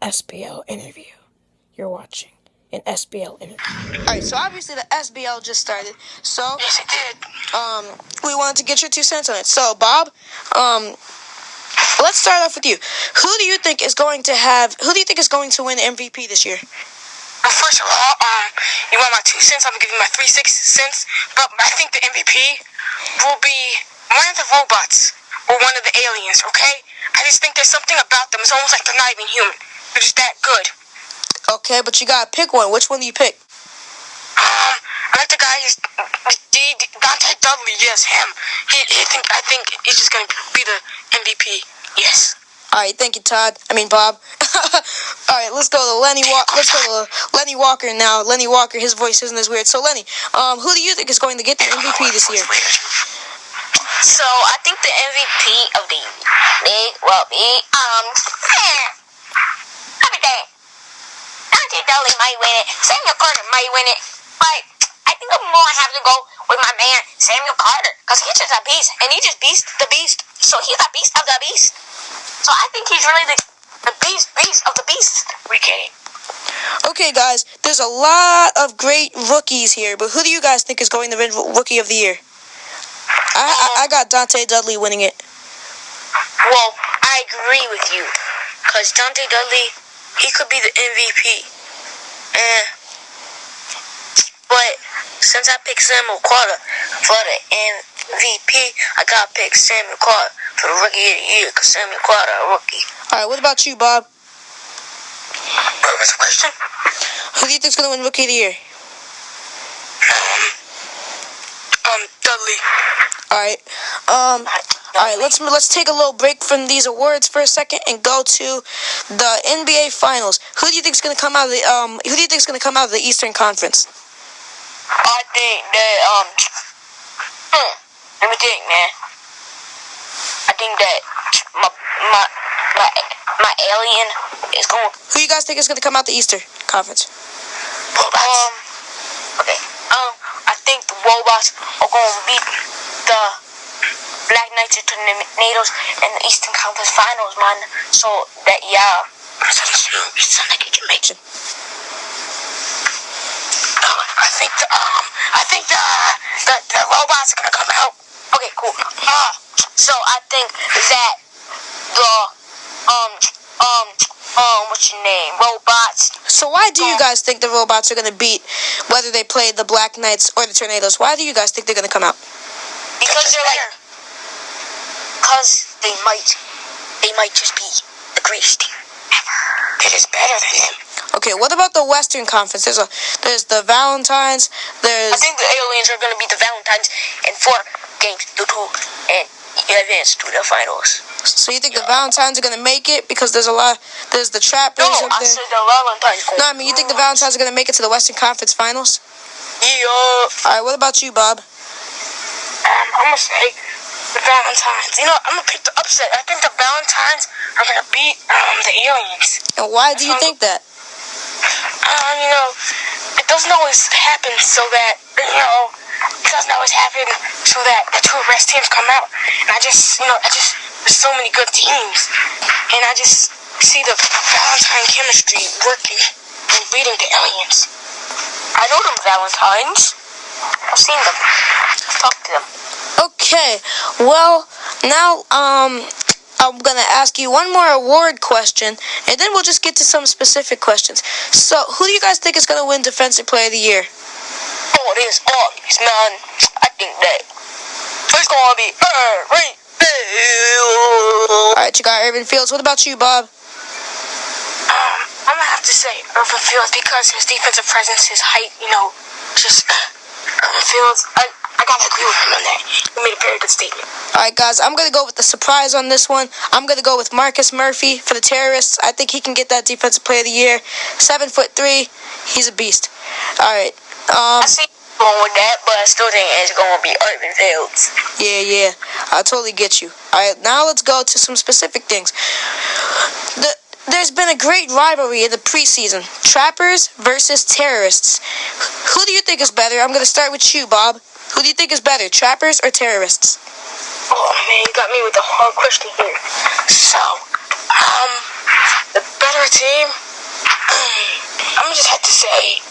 SBL interview. You're watching an SBL interview. Alright, so obviously the SBL just started. So yes, it did. We wanted to get your 2 cents on it. So, Bob, let's start off with you. Who do you think is going to win MVP this year? Well, first of all, you want my 2 cents? I'm gonna give you my 3 cents. But I think the MVP will be one of the robots or one of the aliens. Okay? I just think there's something about them. It's almost like they're not even human. They're just that good. Okay, but you gotta pick one. Which one do you pick? I like the guy. Dante Dudley. Yes, him. I think he's just gonna be the MVP. Yes. All right, thank you, Bob. All right, let's go to Lenny Walker now. Lenny Walker, his voice isn't as weird. So, Lenny, who do you think is going to get the MVP this year? So, I think the MVP of the league will be, Dante Dudley might win it. Samuel Carter might win it. But I think I'm more have to go with my man, Samuel Carter. Because he's just a beast. And he just beast the beast. So, he's the beast of the beast. So, I think he's really the beast of the beast. We kidding. Okay, guys, there's a lot of great rookies here. But who do you guys think is going to win Rookie of the Year? I got Dante Dudley winning it. Well, I agree with you. Because Dante Dudley, he could be the MVP. But since I picked Samuel Carter for the MVP, I got to pick Samuel Carter for the Rookie of the Year. Because Samuel Carter, a rookie. All right, what about you, Bob? What's the question? Who do you think's going to win Rookie of the Year? Dudley. All right, let's take a little break from these awards for a second and go to the NBA Finals. Who do you think's going to come out of the Eastern Conference? I think that let me think, man. I think that my alien is going. Who you guys think is going to come out the Eastern Conference? Okay. I think the robots are going to beat the Black Knights and Tornadoes in the Eastern Conference Finals, man. So that It's not like you can make it. I think the robots are gonna come out. Okay, cool. So I think that what's your name? Robots. So why do you guys think the robots are going to beat whether they play the Black Knights or the Tornadoes? Why do you guys think they're going to come out? Because they might just be the greatest team ever. They're just better than him. Okay, what about the Western Conference? There's the Valentines. I think the aliens are going to beat the Valentines in 4 games to 2 and advance to the finals. So you think the Valentines are going to make it because there's the Trappers? No, I said the Valentines. No, you think the Valentines are going to make it to the Western Conference Finals? Yeah. All right, what about you, Bob? I'm going to say the Valentines. I'm going to pick the upset. I think the Valentines are going to beat the aliens. And why do you think that? It doesn't always happen so that, it doesn't always happen so that the 2 best teams come out. And there's so many good teams. And I just see the Valentine chemistry working and beating the aliens. I know them Valentines. I've seen them. I've talked to them. Okay, well, now, I'm going to ask you one more award question, and then we'll just get to some specific questions. So, who do you guys think is going to win Defensive Player of the Year? Oh, it is obvious, man. I think that it's going to be Irving Fields. Alright, you got Irving Fields. What about you, Bob? I'm going to have to say Irving Fields because his defensive presence, his height, just Irving Fields. I gotta agree with him on that. He made a very good statement. Alright, guys, I'm going to go with the surprise on this one. I'm going to go with Marcus Murphy for the Terrorists. I think he can get that Defensive Player of the Year. 7'3". He's a beast. Alright. I see you going with that, but I still think it's going to be Irving Fields. Yeah. I totally get you. Alright, now let's go to some specific things. There's been a great rivalry in the preseason. Trappers versus Terrorists. Who do you think is better? I'm going to start with you, Bob. Who do you think is better, Trappers or Terrorists? Oh, man, you got me with a hard question here. So, the better better team, I'm gonna just have to say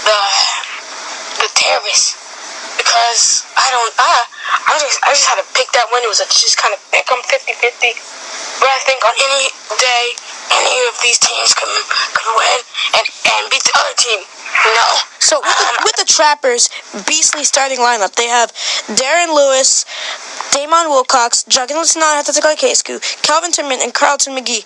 the terrorists, because I just had to pick that one. It was just kind of pick 'em 50-50. But I think on any day, any of these teams could win and beat the other team. No. So with the Trappers' beastly starting lineup, they have Darren Lewis, Damon Wilcox, Juggins Kesku, Calvin Timmerman, and Carlton McGee.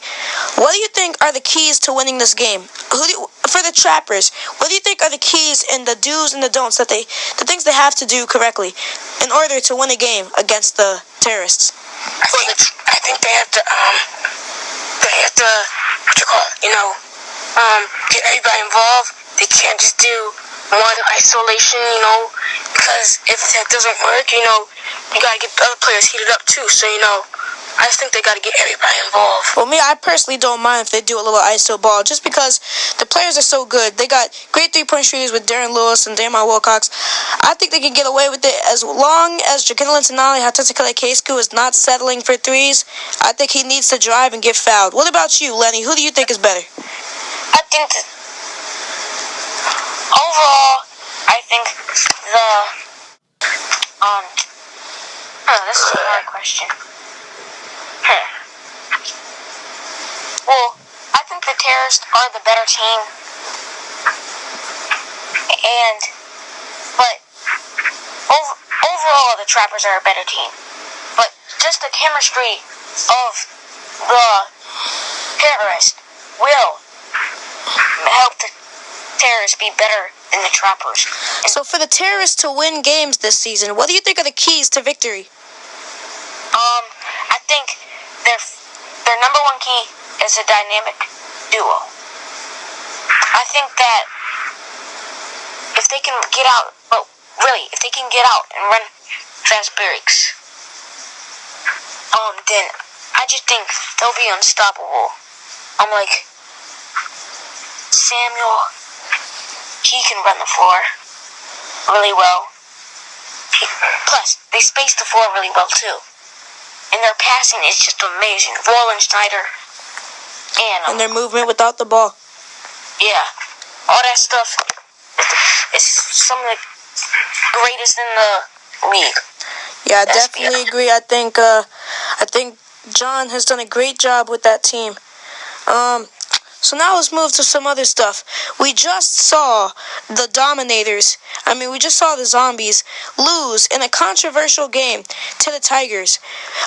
What do you think are the keys to winning this game? For the Trappers, what do you think are the keys and the do's and the don'ts the things they have to do correctly in order to win a game against the terrorists? I think they have to get everybody involved. They can't just do one isolation, because if that doesn't work, you gotta get the other players heated up too. So, I just think they gotta get everybody involved. Well, me, I personally don't mind if they do a little ISO ball, just because the players are so good. They got great three-point shooters with Darren Lewis and Damon Wilcox. I think they can get away with it as long as Jakinlan Tenali Kesku is not settling for threes. I think he needs to drive and get fouled. What about you, Lenny? Who do you think is better? I think overall, I think this is a hard question. Well, I think the terrorists are the better team, but overall the Trappers are a better team. But just the chemistry of the terrorists will help the terrorists be better than the Trappers. So for the terrorists to win games this season, what do you think are the keys to victory? I think their number one key is a dynamic duo. I think that if they can get out, and run fast breaks, then I just think they'll be unstoppable. I'm like, Samuel, he can run the floor really well. Plus, they space the floor really well too. And their passing is just amazing. Roland Schneider. And their movement without the ball. Yeah. All that stuff is some of the greatest in the league. Yeah, I definitely agree. I think John has done a great job with that team. So now let's move to some other stuff. We just saw the we just saw the Zombies lose in a controversial game to the Tigers.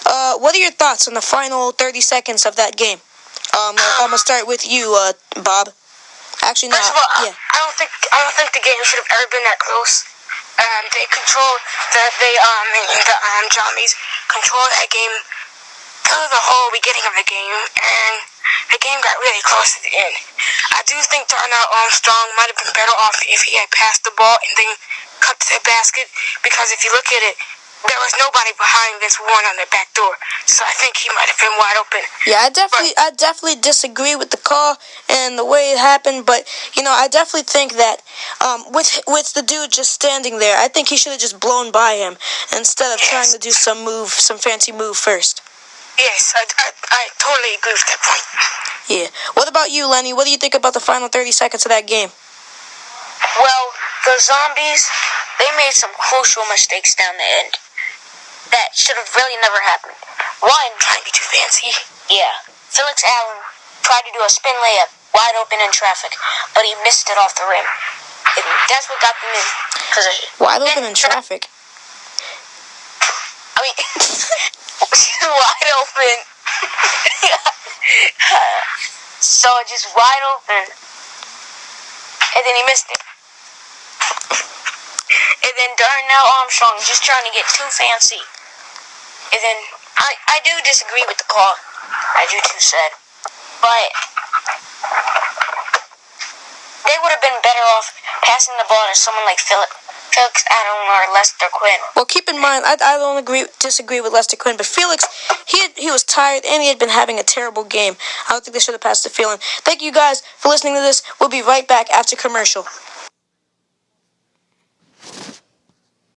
What are your thoughts on the final 30 seconds of that game? I'm gonna start with you, Bob. Actually, no. First of all, Yeah. I don't think the game should have ever been that close. They controlled the Zombies controlled that game through the whole beginning of the game, and the game got really close at the end. I do think Darnell Armstrong might have been better off if he had passed the ball and then cut to the basket, because if you look at it, there was nobody behind this one on the back door, so I think he might have been wide open. Yeah, I definitely disagree with the call and the way it happened, but I definitely think that with the dude just standing there, I think he should have just blown by him instead of trying to do some fancy move first. Yes, I totally agree with that point. Yeah. What about you, Lenny? What do you think about the final 30 seconds of that game? Well, the Zombies, they made some crucial mistakes down the end that should have really never happened. One, Trying to be too fancy. yeah, Felix Allen tried to do a spin layup wide open in traffic, but he missed it off the rim. And that's what got them in position. Wide open in traffic. I mean, wide open. So just wide open, and then he missed it. And then Darnell Armstrong just trying to get too fancy. And then I do disagree with the call, as you two said, but they would have been better off passing the ball to someone like Felix Allen or Lester Quinn. Well, keep in mind, I don't disagree with Lester Quinn, but Felix, he was tired and he had been having a terrible game. I don't think they should have passed the feeling. Thank you guys for listening to this. We'll be right back after commercial.